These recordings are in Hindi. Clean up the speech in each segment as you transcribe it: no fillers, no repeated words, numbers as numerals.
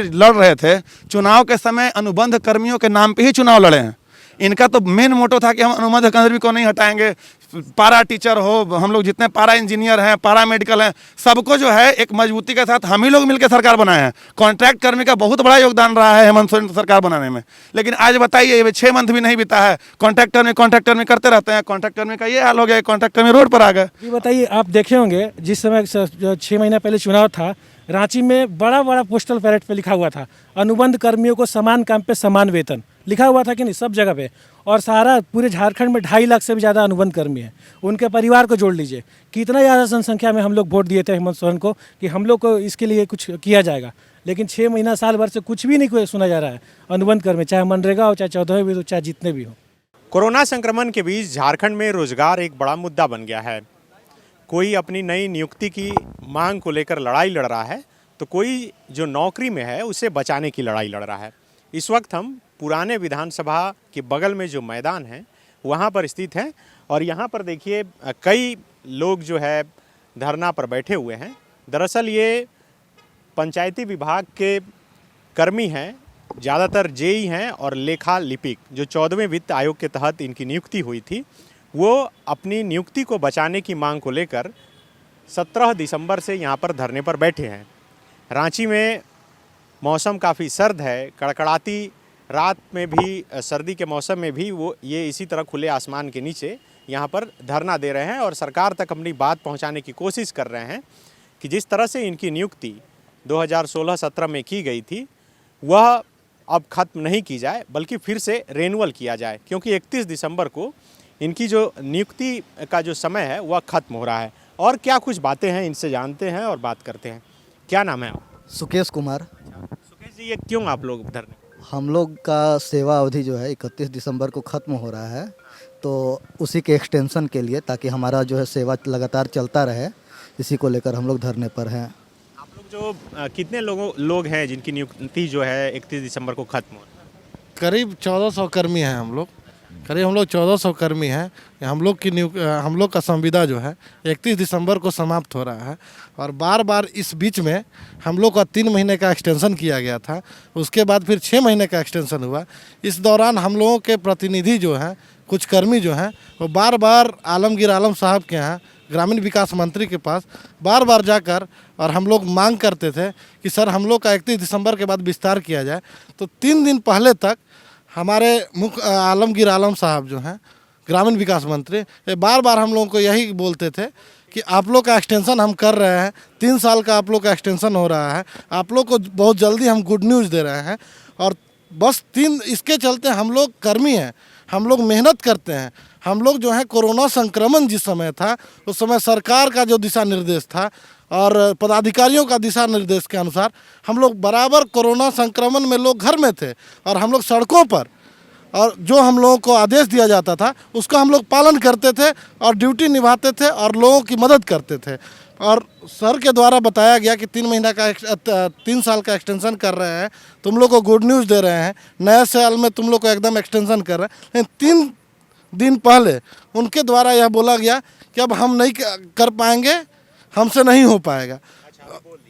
लड़ रहे थे, चुनाव के समय अनुबंध कर्मियों के नाम पे ही चुनाव लड़े हैं। इनका तो मेन मोटो था कि हम अनुबंध कर्मी को नहीं हटाएंगे। पारा टीचर हो, हम लोग जितने पारा इंजीनियर हैं, पारा मेडिकल हैं, सबको जो है एक मजबूती के साथ हम ही लोग मिलकर सरकार बनाए हैं। कॉन्ट्रैक्ट कर्मी का बहुत बड़ा योगदान रहा है हेमंत सोरेन सरकार बनाने में। लेकिन आज बताइए, 6 मंथ भी नहीं बीता है, कॉन्ट्रैक्ट कर्मी करते रहते हैं। कॉन्ट्रैक्ट कर्मी का ये हाल हो गया, कॉन्ट्रैक्ट कर्मी रोड पर आ गए। ये बताइए, आप देखे होंगे जिस समय 6 महीना पहले चुनाव था, रांची में बड़ा बड़ा पोस्टल बैलेट पे लिखा हुआ था अनुबंध कर्मियों को समान काम पे समान वेतन, लिखा हुआ था कि नहीं, सब जगह पे। और सारा पूरे झारखंड में 2.5 लाख से भी ज़्यादा अनुबंध कर्मी हैं। उनके परिवार को जोड़ लीजिए, कितना ज़्यादा जनसंख्या में हम लोग वोट दिए थे हेमंत सोरेन को कि हम लोग को इसके लिए कुछ किया जाएगा। लेकिन 6 महीना साल भर से कुछ भी नहीं सुना जा रहा है अनुबंध कर्मी, चाहे मनरेगा हो, चाहे 14वें भी हो, चाहे जितने भी हो। कोरोना संक्रमण के बीच झारखंड में रोजगार एक बड़ा मुद्दा बन गया है। कोई अपनी नई नियुक्ति की मांग को लेकर लड़ाई लड़ रहा है, तो कोई जो नौकरी में है उसे बचाने की लड़ाई लड़ रहा है। इस वक्त हम पुराने विधानसभा के बगल में जो मैदान है वहाँ पर स्थित हैं और यहाँ पर देखिए कई लोग जो है धरना पर बैठे हुए हैं। दरअसल ये पंचायती विभाग के कर्मी हैं, ज़्यादातर जेई हैं और लेखा लिपिक, जो 14वें वित्त आयोग के तहत इनकी नियुक्ति हुई थी, वो अपनी नियुक्ति को बचाने की मांग को लेकर 17 दिसंबर से यहाँ पर धरने पर बैठे हैं। रांची में मौसम काफ़ी सर्द है, कड़कड़ाती रात में भी, सर्दी के मौसम में भी वो ये इसी तरह खुले आसमान के नीचे यहाँ पर धरना दे रहे हैं और सरकार तक अपनी बात पहुँचाने की कोशिश कर रहे हैं कि जिस तरह से इनकी नियुक्ति 2016-17 में की गई थी वह अब ख़त्म नहीं की जाए, बल्कि फिर से रेन्यूअल किया जाए, क्योंकि 31 दिसंबर को इनकी जो नियुक्ति का जो समय है वह ख़त्म हो रहा है। और क्या कुछ बातें हैं, इनसे जानते हैं और बात करते हैं। क्या नाम है आप? सुकेश कुमार। सुकेश जी, ये क्यों आप लोग धरने? हम लोग का सेवा अवधि जो है 31 दिसंबर को ख़त्म हो रहा है, तो उसी के एक्सटेंशन के लिए, ताकि हमारा जो है सेवा लगातार चलता रहे, इसी को लेकर हम लोग धरने पर हैं। आप लोग जो कितने लोग हैं जिनकी नियुक्ति जो है 31 दिसंबर को ख़त्म हो रहा है? करीब 1400 कर्मी हैं हम लोग। 1400 कर्मी हैं। हम लोग का संविदा जो है 31 दिसंबर को समाप्त हो रहा है और बार बार इस बीच में हम लोग का 3 महीने का एक्सटेंशन किया गया था, उसके बाद फिर 6 महीने का एक्सटेंशन हुआ। इस दौरान हम लोगों के प्रतिनिधि जो हैं, कुछ कर्मी जो हैं, वो बार बार आलमगीर आलम साहब के यहाँ, ग्रामीण विकास मंत्री के पास बार बार जाकर और हम लोग मांग करते थे कि सर हम लोग का 31 दिसंबर के बाद विस्तार किया जाए। तो 3 दिन पहले तक हमारे मुख्य आलमगीर आलम साहब जो हैं ग्रामीण विकास मंत्री, ये बार बार हम लोगों को यही बोलते थे कि आप लोग का एक्सटेंशन हम कर रहे हैं, 3 साल का आप लोग का एक्सटेंशन हो रहा है, आप लोग को बहुत जल्दी हम गुड न्यूज़ दे रहे हैं। और बस इसके चलते हम लोग कर्मी हैं, हम लोग मेहनत करते हैं। हम लोग जो है कोरोना संक्रमण जिस समय था, उस समय सरकार का जो दिशा निर्देश था और पदाधिकारियों का दिशा निर्देश के अनुसार हम लोग बराबर कोरोना संक्रमण में लोग घर में थे और हम लोग सड़कों पर, और जो हम लोगों को आदेश दिया जाता था उसका हम लोग पालन करते थे और ड्यूटी निभाते थे और लोगों की मदद करते थे। और सर के द्वारा बताया गया कि 3 साल का एक्सटेंशन कर रहे हैं, तुम लोग को गुड न्यूज़ दे रहे हैं, नए साल में तुम लोग को एकदम एक्सटेंशन कर रहे हैं। लेकिन 3 दिन पहले उनके द्वारा यह बोला गया कि अब हम नहीं कर पाएंगे, हमसे नहीं हो पाएगा।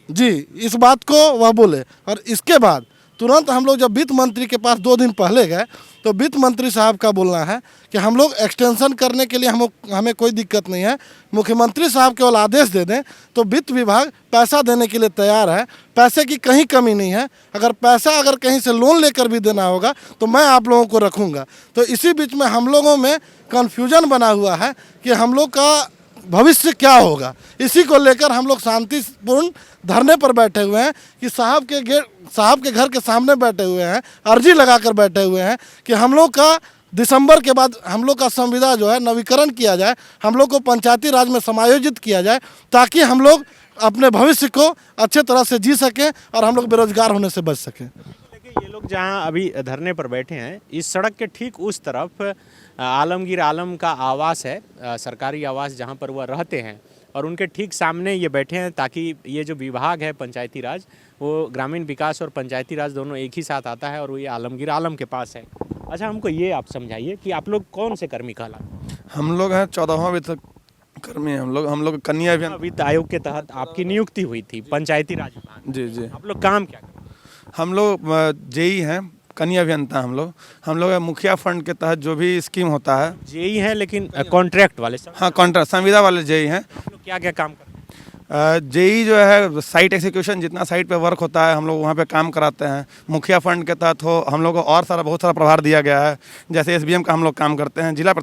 जी, इस बात को वह बोले। और इसके बाद तुरंत हम लोग जब वित्त मंत्री के पास 2 दिन पहले गए, तो वित्त मंत्री साहब का बोलना है कि हम लोग एक्सटेंशन करने के लिए हमें कोई दिक्कत नहीं है, मुख्यमंत्री साहब केवल आदेश दे दें तो वित्त विभाग पैसा देने के लिए तैयार है, पैसे की कहीं कमी नहीं है। अगर पैसा कहीं से लोन लेकर भी देना होगा तो मैं आप लोगों को रखूँगा। तो इसी बीच में हम लोगों में कन्फ्यूजन बना हुआ है कि हम लोग का भविष्य क्या होगा। इसी को लेकर हम लोग शांतिपूर्ण धरने पर बैठे हुए हैं कि साहब के घर के सामने बैठे हुए हैं, अर्जी लगाकर बैठे हुए हैं कि हम लोग का दिसंबर के बाद हम लोग का संविदा जो है नवीकरण किया जाए, हम लोग को पंचायती राज में समायोजित किया जाए, ताकि हम लोग अपने भविष्य को अच्छे तरह से जी सकें और हम लोग बेरोजगार होने से बच सकें। ये लोग जहाँ अभी धरने पर बैठे हैं, इस सड़क के ठीक उस तरफ आलमगीर आलम का आवास है, सरकारी आवास जहाँ पर वह रहते हैं, और उनके ठीक सामने ये बैठे हैं ताकि ये जो विभाग है पंचायती राज, वो ग्रामीण विकास और पंचायती राज दोनों एक ही साथ आता है और वो ये आलमगीर आलम के पास है। अच्छा, हमको ये आप समझाइए कि आप लोग कौन से कर्मी कहलाते हैं? हम लोग हैं 14वां वित्त कर्मी। हम लोग कन्या अभियान वित्त आयोग के तहत आपकी नियुक्ति हुई थी पंचायती राज विभाग। जी जी। आप लोग काम क्या करते हैं? हम लोग जेई हैं, कनीय अभियंता हम लोग मुखिया फंड के तहत जो भी स्कीम होता है। जेई है लेकिन कॉन्ट्रैक्ट वाले सब हाँ, कॉन्ट्रैक्ट संविदा वाले जेई हैं। आप लोग क्या क्या काम करते हैं? जेई जो है साइट एग्जीक्यूशन, जितना साइट पे वर्क होता है हम लोग वहाँ पे काम कराते हैं। मुखिया फंड के तहत हो हम लोग को और बहुत सारा प्रभार दिया गया है। जैसे एसबीएम का हम लोग काम करते हैं, जिला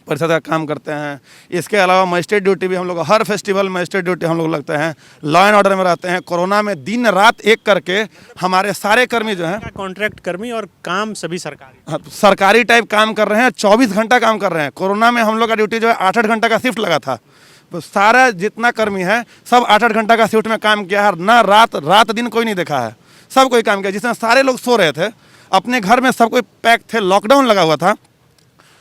परिषद का काम करते हैं। इसके अलावा मजिस्ट्रेट ड्यूटी भी हम लोग हर फेस्टिवल मजिस्ट्रेट ड्यूटी हम लोग लगते हैं। लॉ एंड ऑर्डर में रहते हैं। कोरोना में दिन रात एक करके हमारे सारे कर्मी जो हैं कॉन्ट्रैक्ट कर्मी और काम सभी सरकारी सरकारी टाइप काम कर रहे हैं। 24 घंटा काम कर रहे हैं। कोरोना में हम लोग का ड्यूटी जो है 8-8 घंटा का शिफ्ट लगा था। तो सारा जितना कर्मी है सब 8-8 घंटा का शिफ्ट में काम किया है। ना रात दिन कोई नहीं देखा है, सब कोई काम किया। जिसमें सारे लोग सो रहे थे अपने घर में, सब कोई पैक थे, लॉकडाउन लगा हुआ था।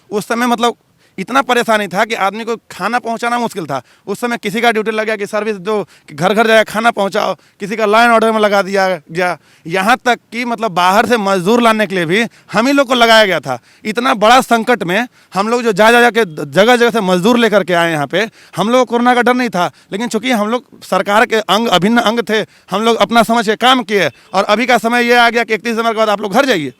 उस समय मतलब इतना परेशानी था कि आदमी को खाना पहुंचाना मुश्किल था। उस समय किसी का ड्यूटी लग गया कि सर्विस जो घर घर जाकर खाना पहुंचाओ, किसी का लॉ एंड ऑर्डर में लगा दिया गया। यहाँ तक कि मतलब बाहर से मजदूर लाने के लिए भी हम ही लोग को लगाया गया था। इतना बड़ा संकट में हम लोग जो जा के जगह जगह से मजदूर लेकर के आए यहाँ पे, हम लोग को कोरोना का डर नहीं था। लेकिन चूंकि हम लोग सरकार के अभिन्न अंग थे, हम लोग अपना समझ के काम किए। और अभी का समय ये आ गया कि 31 दिसंबर के बाद आप लोग घर जाइए,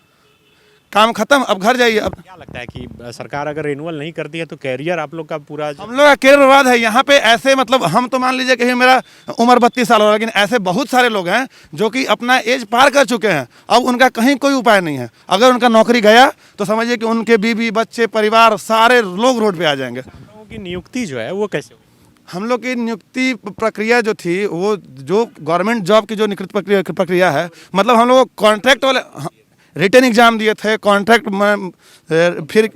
काम खत्म, अब घर जाइए। अब क्या लगता है कि सरकार अगर रिन्यूअल नहीं करती है तो कैरियर आप लोग का पूरा हम लोग का कैरियर बर्बाद है यहाँ पे। ऐसे मतलब हम तो मान लीजिए कि मेरा उम्र 32 साल हो रहा है, लेकिन ऐसे बहुत सारे लोग हैं जो कि अपना एज पार कर चुके हैं। अब उनका कहीं कोई उपाय नहीं है। अगर उनका नौकरी गया तो समझिए कि उनके बीवी बच्चे परिवार सारे लोग रोड पे आ जाएंगे। लोगों की नियुक्ति जो है वो कैसे होगी? हम लोग की नियुक्ति प्रक्रिया जो थी, वो जो गवर्नमेंट जॉब की जो नियुक्ति प्रक्रिया है, मतलब हम लोग कॉन्ट्रैक्ट वाले रिटन एग्जाम दिए थे, कॉन्ट्रैक्ट में फिर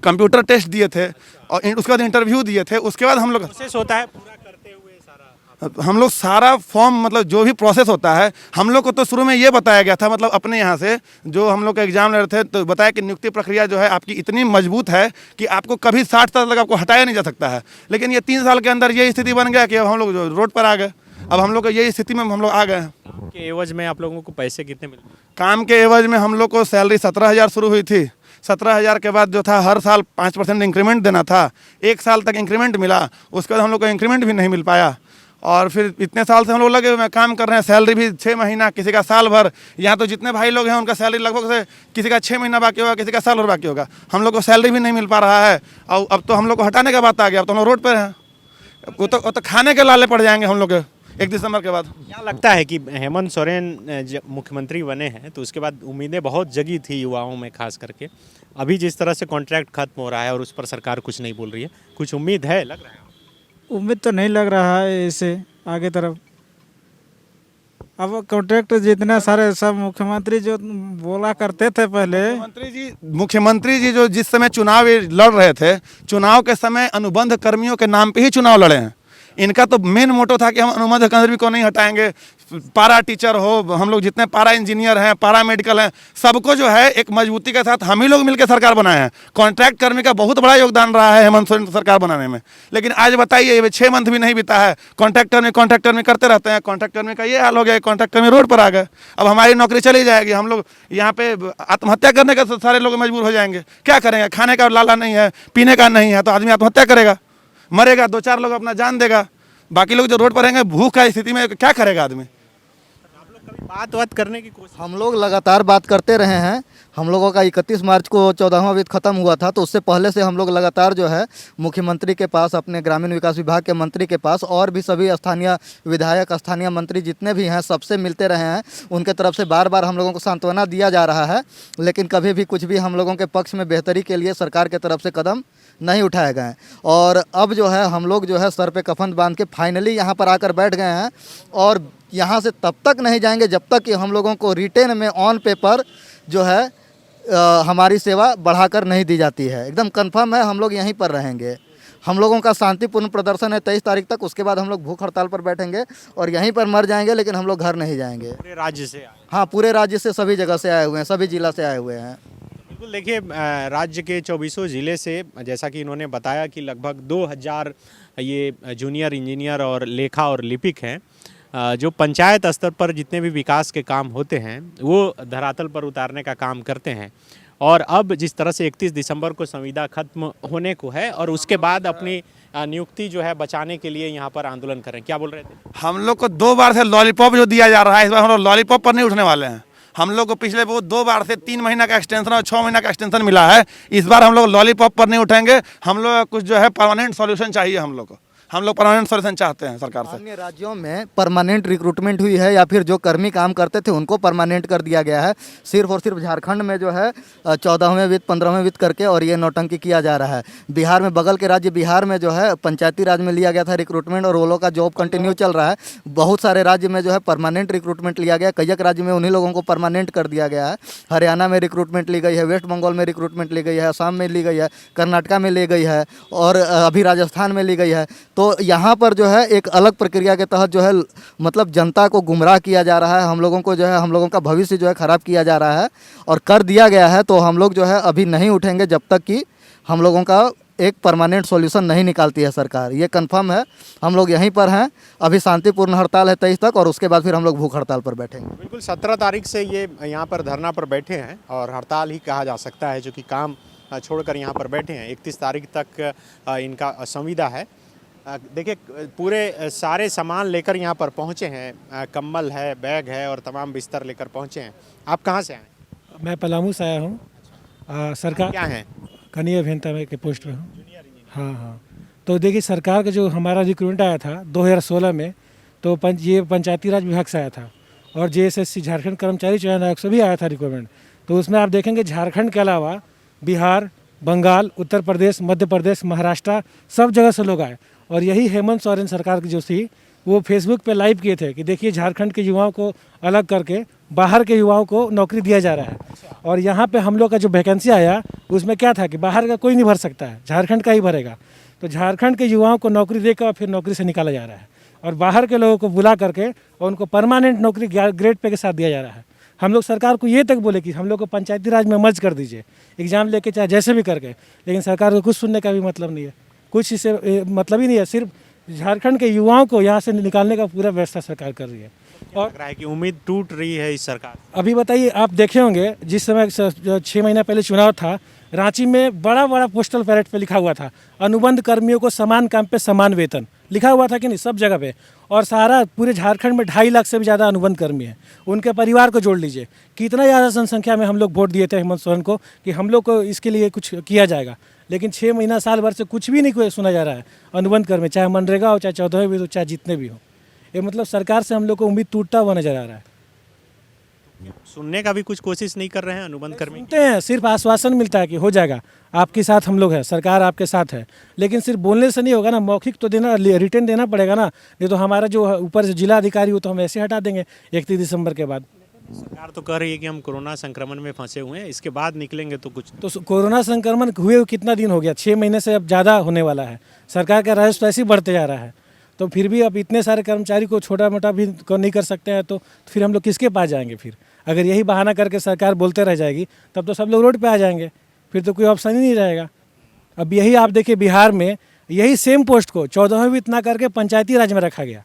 कंप्यूटर टेस्ट दिए थे और उसके बाद इंटरव्यू दिए थे। उसके बाद हम लोग प्रोसेस होता है पूरा करते हुए सारा हम लोग सारा फॉर्म मतलब जो भी प्रोसेस होता है हम लोग को तो शुरू में ये बताया गया था, मतलब अपने यहाँ से जो हम लोग का एग्जाम ले रहे थे तो बताया कि नियुक्ति प्रक्रिया जो है आपकी इतनी मजबूत है कि आपको कभी 60 साल तक आपको हटाया नहीं जा सकता है। लेकिन ये 3 साल के अंदर ये स्थिति बन गया कि अब हम लोग जो रोड पर आ गए। अब हम लोग को यही स्थिति में हम लोग आ गए हैं। काम के एवज में आप लोगों को पैसे कितने मिलते हैं? काम के एवज में हम लोग को सैलरी 17,000 शुरू हुई थी। 17,000 के बाद जो था हर साल 5% इंक्रीमेंट देना था। 1 साल तक इंक्रीमेंट मिला, उसके बाद हम लोग को इंक्रीमेंट भी नहीं मिल पाया। और फिर इतने साल से हम लोग लगे हुए हैं, काम कर रहे हैं। सैलरी भी 6 महीना, किसी का साल भर। यहाँ तो जितने भाई लोग हैं उनका सैलरी लगभग से किसी का 6 महीना बाकी होगा, किसी का साल भर बाकी होगा। हम लोग को सैलरी भी नहीं मिल पा रहा है। और अब तो हम लोग को हटाने का बात आ गया। अब तो हम लोग रोड पर हैं। वो तो खाने के लाले पड़ जाएंगे हम लोग 1 दिसंबर के बाद। क्या लगता है कि हेमंत सोरेन जब मुख्यमंत्री बने हैं तो उसके बाद उम्मीदें बहुत जगी थी युवाओं में, खास करके अभी जिस तरह से कॉन्ट्रैक्ट खत्म हो रहा है और उस पर सरकार कुछ नहीं बोल रही है, कुछ उम्मीद है, लग रहा है? उम्मीद तो नहीं लग रहा है इससे आगे तरफ। अब कॉन्ट्रैक्ट जितना सारे सब मुख्यमंत्री जो बोला करते थे पहले, मुख्यमंत्री जी जो जिस समय चुनाव लड़ रहे थे, चुनाव के समय अनुबंध कर्मियों के नाम पे ही चुनाव लड़े हैं। इनका तो मेन मोटो था कि हम अनुबंध कर्मी को नहीं हटाएंगे। पारा टीचर हो, हम लोग जितने पारा इंजीनियर हैं, पारा मेडिकल हैं, सबको जो है एक मजबूती के साथ हम ही लोग मिलकर सरकार बनाए हैं। कॉन्ट्रैक्ट कर्मी का बहुत बड़ा योगदान रहा है हेमंत सोरेन सरकार बनाने में। लेकिन आज बताइए 6 मंथ भी नहीं बीता है, कॉन्ट्रैक्ट कर्मी करते रहते हैं। कॉन्ट्रैक्ट कर्मी का ये हाल हो गया, कॉन्ट्रैक्ट कर्मी रोड पर आ गए। अब हमारी नौकरी चली जाएगी। हम लोग यहाँ पे आत्महत्या करने का सारे लोग मजबूर हो जाएंगे। क्या करेंगे? खाने का लाला नहीं है, पीने का नहीं है, तो आदमी आत्महत्या करेगा, मरेगा। 2-4 लोग अपना जान देगा, बाकी लोग जो रोड पर रहेंगे भूख का स्थिति में क्या करेगा आदमी? आप लोग कभी बात करने की कोशिश? हम लोग लगातार बात करते रहे हैं। हम लोगों का 31 मार्च को 14वां वित्त खत्म हुआ था, तो उससे पहले से हम लोग लगातार जो है मुख्यमंत्री के पास, अपने ग्रामीण विकास विभाग के मंत्री के पास और भी सभी स्थानीय विधायक, स्थानीय मंत्री जितने भी हैं सबसे मिलते रहे हैं। उनके तरफ से बार बार हम लोगों को सांत्वना दिया जा रहा है, लेकिन कभी भी कुछ भी हम लोगों के पक्ष में बेहतरी के लिए सरकार के तरफ से कदम नहीं उठाए गए। और अब जो है हम लोग जो है सर पे कफन बांध के फाइनली यहाँ पर आकर बैठ गए हैं। और यहाँ से तब तक नहीं जाएंगे जब तक कि हम लोगों को रिटेन में ऑन पेपर जो है हमारी सेवा बढ़ाकर नहीं दी जाती है। एकदम कंफर्म है, हम लोग यहीं पर रहेंगे। हम लोगों का शांतिपूर्ण प्रदर्शन है 23 तारीख तक। उसके बाद हम लोग भूख हड़ताल पर बैठेंगे और यहीं पर मर जाएंगे, लेकिन हम लोग घर नहीं जाएंगे। पूरे राज्य से आए? हाँ, पूरे राज्य से, सभी जगह से आए हुए हैं, सभी जिला से आए हुए हैं। बिल्कुल, देखिए राज्य के 24 जिले से, जैसा कि इन्होंने बताया कि लगभग 2000 ये जूनियर इंजीनियर और लेखा और लिपिक हैं, जो पंचायत स्तर पर जितने भी विकास के काम होते हैं वो धरातल पर उतारने का काम करते हैं। और अब जिस तरह से 31 दिसंबर को संविदा खत्म होने को है और उसके बाद अपनी नियुक्ति जो है बचाने के लिए यहाँ पर आंदोलन करें, क्या बोल रहे थे? हम लोग को 2 बार से लॉलीपॉप जो दिया जा रहा है, इस बार हम लोग लॉलीपॉप पर नहीं उठने वाले हैं। हम लोग को पिछले वो 2 बार से 3 महीना का एक्सटेंशन और 6 महीना का एक्सटेंशन मिला है। इस बार हम लोग लॉलीपॉप पर नहीं उठेंगे। हम लोग कुछ जो है परमानेंट सॉल्यूशन चाहिए। हम लोग परमानेंट सॉल्यूशन चाहते हैं सरकार से। अन्य राज्यों में परमानेंट रिक्रूटमेंट हुई है या फिर जो कर्मी काम करते थे उनको परमानेंट कर दिया गया है। सिर्फ और सिर्फ झारखंड में जो है 14वें वित्त 15वें वित्त करके और ये नौटंकी किया जा रहा है। बिहार में, बगल के राज्य बिहार में जो है पंचायती राज में लिया गया था रिक्रूटमेंट और वो लोग का जॉब कंटिन्यू चल रहा है। बहुत सारे राज्य में जो है परमानेंट रिक्रूटमेंट लिया गया। कई राज्य में उन्हीं लोगों को परमानेंट कर दिया गया है। हरियाणा में रिक्रूटमेंट ली गई है, वेस्ट बंगाल में रिक्रूटमेंट ली गई है, असम में ली गई है, कर्नाटका में ली गई है और अभी राजस्थान में ली गई है। तो यहाँ पर जो है एक अलग प्रक्रिया के तहत जो है मतलब जनता को गुमराह किया जा रहा है। हम लोगों को जो है हम लोगों का भविष्य जो है ख़राब किया जा रहा है और कर दिया गया है। तो हम लोग जो है अभी नहीं उठेंगे जब तक कि हम लोगों का एक परमानेंट सॉल्यूशन नहीं निकालती है सरकार। ये कंफर्म है। हम लोग यहीं पर हैं। अभी शांतिपूर्ण हड़ताल है 23 तक और उसके बाद फिर हम लोग भूख हड़ताल पर बैठेंगे। बिल्कुल 17 तारीख से ये यहाँ पर धरना पर बैठे हैं और हड़ताल ही कहा जा सकता है, जो कि काम छोड़कर यहाँ पर बैठे हैं। 31 तारीख तक इनका संविदा है। देखिए पूरे सारे सामान लेकर यहाँ पर पहुँचे हैं, कंबल है, बैग है और तमाम बिस्तर लेकर पहुँचे हैं। आप कहाँ से आए? मैं पलामू से आया हूँ। सरकार क्या है? कनीय अभियंता में के पोस्ट में हूँ। हाँ। तो देखिए सरकार का जो हमारा रिक्रूटमेंट आया था 2016 में, तो ये पंचायती राज विभाग से आया था और JSSC झारखंड कर्मचारी चयन आयोग से भी आया था रिक्रूटमेंट। तो उसमें आप देखेंगे झारखंड के अलावा बिहार, बंगाल, उत्तर प्रदेश, मध्य प्रदेश, महाराष्ट्र सब जगह से लोग आए। और यही हेमंत सोरेन सरकार की जो थी वो फेसबुक पे लाइव किए थे कि देखिए झारखंड के युवाओं को अलग करके बाहर के युवाओं को नौकरी दिया जा रहा है। और यहाँ पे हम लोग का जो वैकेंसी आया उसमें क्या था कि बाहर का कोई नहीं भर सकता है, झारखंड का ही भरेगा। तो झारखंड के युवाओं को नौकरी देकर फिर नौकरी से निकाला जा रहा है और बाहर के लोगों को बुला करके और उनको परमानेंट नौकरी ग्रेड पे के साथ दिया जा रहा है। हम लोग सरकार को ये तक बोले कि हम लोग को पंचायती राज में मर्ज कर दीजिए, एग्ज़ाम लेके चाहे जैसे भी करके, लेकिन सरकार को कुछ सुनने का भी मतलब नहीं है, कुछ इससे मतलब ही नहीं है। सिर्फ झारखंड के युवाओं को यहाँ से निकालने का पूरा व्यवस्था सरकार कर रही है। और लग रहा है कि उम्मीद टूट रही है इस सरकार। अभी बताइए, आप देखे होंगे जिस समय 6 महीना पहले चुनाव था, रांची में बड़ा बड़ा पोस्टल पैलेट पे लिखा हुआ था अनुबंध कर्मियों को समान काम पे समान वेतन, लिखा हुआ था कि नहीं सब जगह पे। और सारा पूरे झारखंड में 2.5 लाख से भी ज़्यादा अनुबंध कर्मी हैं। उनके परिवार को जोड़ लीजिए, कितना ज़्यादा जनसंख्या में हम लोग वोट दिए थे हेमंत सोरेन को कि हम लोग को इसके लिए कुछ किया जाएगा। लेकिन 6 महीना साल भर से कुछ भी नहीं सुना जा रहा है अनुबंध कर्मी, चाहे मनरेगा हो, चाहे 14वें भी हो, चाहे जितने भी हो। ये मतलब सरकार से हम लोग को उम्मीद टूटता हुआ नजर आ रहा है। सुनने का भी कुछ कोशिश नहीं कर रहे हैं अनुबंध कर्मी? सुनते हैं, सिर्फ आश्वासन मिलता है कि हो जाएगा, आपके साथ हम लोग हैं, सरकार आपके साथ है। लेकिन सिर्फ बोलने से नहीं होगा ना, मौखिक तो देना, रिटर्न देना पड़ेगा ना। नहीं तो हमारा जो ऊपर से जिला अधिकारी हो तो हम ऐसे हटा देंगे 31 दिसंबर के बाद। सरकार तो कह रही है कि हम कोरोना संक्रमण में फंसे हुए हैं, इसके बाद निकलेंगे तो कुछ। तो कोरोना संक्रमण हुए कितना दिन हो गया? 6 महीने से अब ज़्यादा होने वाला है। सरकार का राजस्व ऐसे ही बढ़ते जा रहा है, तो फिर भी अब इतने सारे कर्मचारी को छोटा मोटा भी नहीं कर सकते हैं, तो फिर हम लोग किसके पास जाएंगे? फिर अगर यही बहाना करके सरकार बोलते रह जाएगी तब तो सब लोग रोड पे आ जाएंगे, फिर तो कोई ऑप्शन ही नहीं रहेगा। अब यही आप देखिए बिहार में यही सेम पोस्ट को 14वें वित्त ना करके पंचायती राज में रखा गया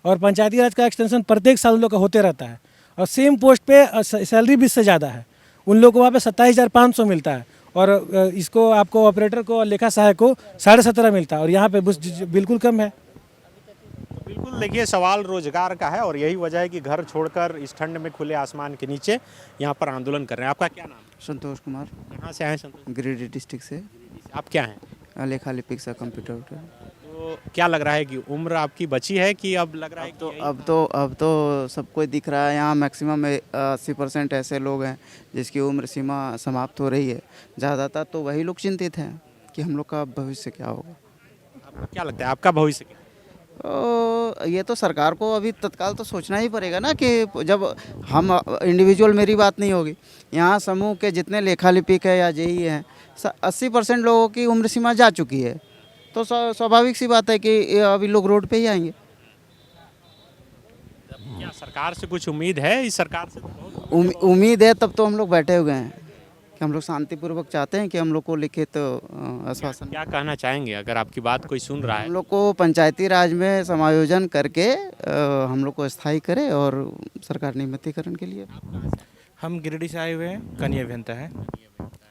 और पंचायती राज का एक्सटेंशन प्रत्येक साल उन लोग का होते रहता है और सेम पोस्ट पे सैलरी 20 से ज़्यादा है। उन लोगों को वहाँ पे 27,500 मिलता है और इसको आपको ऑपरेटर को और लेखा सहायक को 17.5 मिलता है और यहाँ पे बिल्कुल कम है। बिल्कुल, देखिए सवाल रोजगार का है और यही वजह है कि घर छोड़कर इस ठंड में खुले आसमान के नीचे यहाँ पर आंदोलन कर रहे हैं। आपका क्या नाम है? संतोष कुमार, कहाँ से आए संतोष? गिरिडीह डिस्ट्रिक्ट से। आप क्या हैं? लेखा लिपिक सा कंप्यूटर। तो क्या लग रहा है कि उम्र आपकी बची है कि अब लग रहा है अब तो सब कोई दिख रहा है। यहाँ मैक्सिमम 80% ऐसे लोग हैं जिसकी उम्र सीमा समाप्त हो रही है। ज़्यादातर तो वही लोग चिंतित हैं कि हम लोग का भविष्य क्या होगा। आपको क्या लगता है आपका भविष्य क्या? ये तो सरकार को अभी तत्काल तो सोचना ही पड़ेगा ना कि जब हम इंडिविजुअल, मेरी बात नहीं होगी, यहाँ समूह के जितने लेखा लिपिक है या जेई हैं 80% लोगों की उम्र सीमा जा चुकी है, तो स्वाभाविक सी बात है कि अभी लोग रोड पे ही आएंगे। क्या सरकार से कुछ उम्मीद है? इस सरकार से उम्मीद है, तब तो हम लोग बैठे हुए हैं कि हम लोग शांतिपूर्वक चाहते हैं कि हम लोग को लिखित आश्वासन। क्या कहना चाहेंगे अगर आपकी बात कोई सुन रहा है? हम लोग को पंचायती राज में समायोजन करके हम लोग को स्थायी करे और सरकार नियमितीकरण के लिए। हम गिरिडीह से आए हुए हैं, कनीय अभियंता है।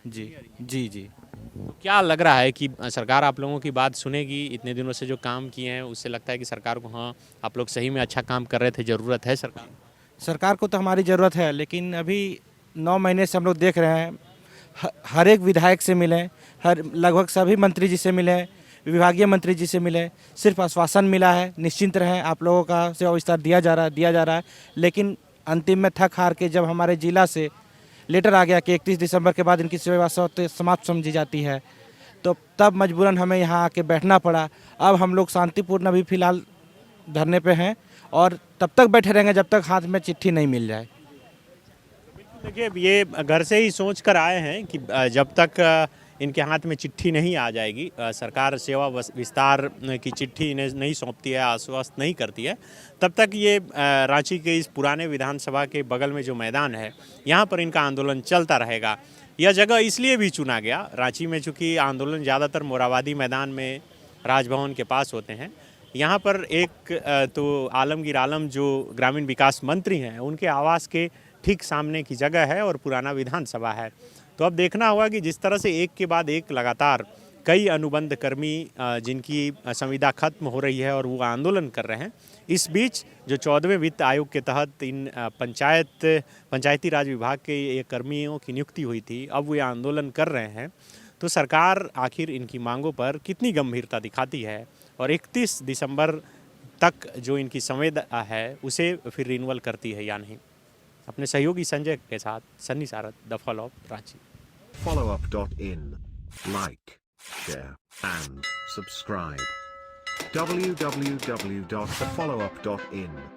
जी जी जी। तो क्या लग रहा है कि सरकार आप लोगों की बात सुनेगी? इतने दिनों से जो काम किए हैं उससे लगता है कि सरकार को हाँ आप लोग सही में अच्छा काम कर रहे थे, ज़रूरत है सरकार? सरकार को तो हमारी ज़रूरत है, लेकिन अभी 9 महीने से हम लोग देख रहे हैं हर एक विधायक से मिले, हर लगभग सभी मंत्री जी से मिले, विभागीय मंत्री जी से मिले, सिर्फ आश्वासन मिला है निश्चिंत रहें आप लोगों का सेवा विस्तार दिया जा रहा है। लेकिन अंतिम में थक हार के जब हमारे जिला से लेटर आ गया कि 31 दिसंबर के बाद इनकी सेवा समाप्त समझी जाती है, तो तब मजबूरन हमें यहाँ आके बैठना पड़ा। अब हम लोग शांतिपूर्ण अभी फ़िलहाल धरने पे हैं और तब तक बैठे रहेंगे जब तक हाथ में चिट्ठी नहीं मिल जाए। देखिए, ये घर से ही सोच कर आए हैं कि जब तक इनके हाथ में चिट्ठी नहीं आ जाएगी, सरकार सेवा विस्तार की चिट्ठी इन्हें नहीं सौंपती है, आश्वस्त नहीं करती है, तब तक ये रांची के इस पुराने विधानसभा के बगल में जो मैदान है यहाँ पर इनका आंदोलन चलता रहेगा। यह जगह इसलिए भी चुना गया, रांची में चूँकि आंदोलन ज़्यादातर मोराबादी मैदान में राजभवन के पास होते हैं, यहाँ पर एक तो आलमगीर आलम जो ग्रामीण विकास मंत्री हैं उनके आवास के ठीक सामने की जगह है और पुराना विधानसभा है। तो अब देखना होगा कि जिस तरह से एक के बाद एक लगातार कई अनुबंध कर्मी जिनकी संविदा खत्म हो रही है और वो आंदोलन कर रहे हैं, इस बीच जो 14वें वित्त आयोग के तहत इन पंचायती राज विभाग के ये कर्मियों की नियुक्ति हुई थी, अब वो आंदोलन कर रहे हैं, तो सरकार आखिर इनकी मांगों पर कितनी गंभीरता दिखाती है और 31 दिसंबर तक जो इनकी संविदा है उसे फिर रिन्यूअल करती है या नहीं। अपने सहयोगी संजय के साथ Sunny Sarad, the follow up, Ranchi. followup.in. Like, share, and subscribe. www.thefollowup.in